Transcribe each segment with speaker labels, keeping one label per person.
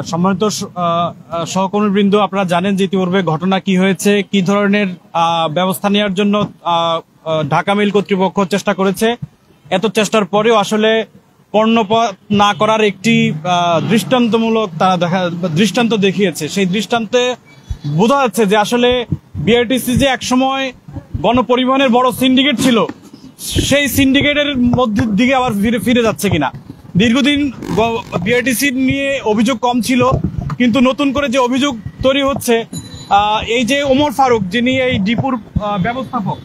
Speaker 1: সম্মানিত সহকর্মীবৃন্দ, আপনারা জানেন যে ইতিপূর্বে ঘটনা কি হয়েছে, কি ধরনের ব্যবস্থা নেওয়ার জন্য ঢাকা মেইল কর্তৃপক্ষ চেষ্টা করেছে। এত চেষ্টার পরেও আসলে পণ্যপাত না করার একটি দৃষ্টান্তমূলক তারা দৃষ্টান্ত দেখিয়েছে। সেই দৃষ্টান্তে বোঝা যাচ্ছে যে আসলে বিআরটিসি যে একসময় গণপরিবহনের বড় সিন্ডিকেট ছিল, সেই সিন্ডিকেটের মধ্যে দিকে আবার ফিরে যাচ্ছে কিনা। দীর্ঘদিন বিআরটিসি নিয়ে অভিযোগ কম ছিল, কিন্তু নতুন করে যে অভিযোগ তৈরি হচ্ছে, এই যে ওমর ফারুক যিনি এই ডিপুর ব্যবস্থাপক,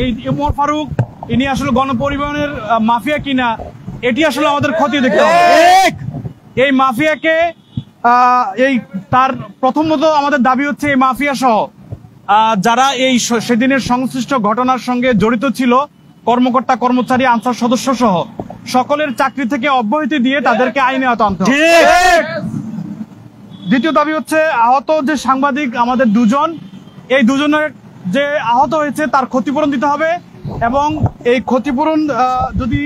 Speaker 1: এই ওমর ফারুক ইনি আসলে গণপরিবহনের মাফিয়া কিনা এটি আসলে আমাদের খতিয়ে দেখতে হবে। এই মাফিয়াকে এই তার প্রথমত আমাদের দাবি হচ্ছে এই মাফিয়া সহ যারা এই সেদিনের সংশ্লিষ্ট ঘটনার সঙ্গে জড়িত ছিল, কর্মকর্তা কর্মচারী আনসার সদস্য সহ সকলের চাকরি থেকে অব্যাহতি দিয়ে তাদেরকে আইনে আওতায় আনতে হবে। দ্বিতীয় দাবি হচ্ছে আহত যে সাংবাদিক আমাদের দুজন, এই দুজনের যে আহত হয়েছে তার ক্ষতিপূরণ দিতে হবে, এবং এই ক্ষতিপূরণ যদি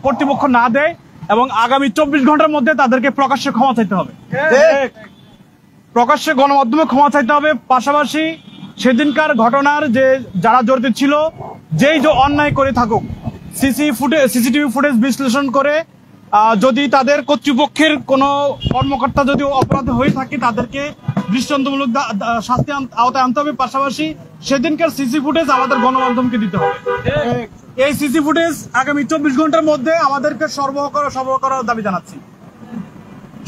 Speaker 1: কর্তৃপক্ষ না দেয় এবং আগামী 24 ঘন্টার মধ্যে তাদেরকে প্রকাশ্যে ক্ষমা চাইতে হবে, প্রকাশ্যে গণমাধ্যমে ক্ষমা চাইতে হবে। পাশাপাশি সেদিনকার ঘটনার যে যারা জড়িত ছিল, যেই যে অন্যায় করে থাকুক, সিসিটিভি ফুটেজ বিশ্লেষণ করে যদি তাদের কর্তৃপক্ষের কোনো কর্মকর্তা যদি অপরাধ হয়ে থাকে তাদেরকে দৃষ্টান্তমূলক শাস্তি আওতায় আনতে হবে। পাশাপাশি সেদিনকার সিসি ফুটেজ আমাদের গণমাধ্যমকে দিতে হবে। এই সিসি ফুটেজ আগামী 24 ঘন্টার মধ্যে আমাদেরকে সরবরাহ করার দাবি জানাচ্ছি।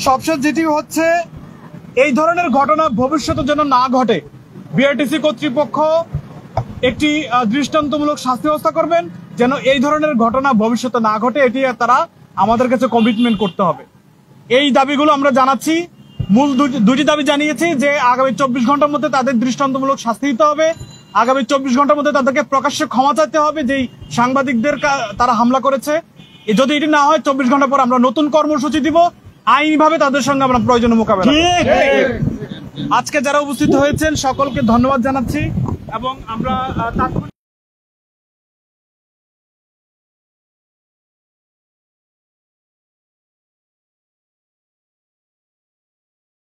Speaker 1: সবশেষ যেটি হচ্ছে, এই ধরনের ঘটনা ভবিষ্যতে যেন না ঘটে, বিআরটিসি কর্তৃপক্ষ একটি দৃষ্টান্তমূলক শাস্তি ব্যবস্থা করবেন যেন এই ধরনের ঘটনা ভবিষ্যতে না ঘটে। এটি তারা আমাদের কাছে কমিটমেন্ট করতে হবে। এই দাবিগুলো আমরা জানাচ্ছি। মূল দুটি দাবি জানিয়েছি যে আগামী 24 ঘন্টার মধ্যে তাদের দৃষ্টান্তমূলক শাস্তি দিতে হবে, আগামী 24 ঘন্টার মধ্যে তাদেরকে প্রকাশ্যে ক্ষমা চাইতে হবে যেই সাংবাদিকদের তারা হামলা করেছে। যদি এটি না হয় 24 ঘন্টা পর আমরা নতুন কর্মসূচি দিব, আইনিভাবে তাদের সঙ্গে আমরা প্রয়োজনীয় মোকাবেলা। আজকে যারা উপস্থিত হয়েছেন সকলকে ধন্যবাদ জানাচ্ছি এবং আমরা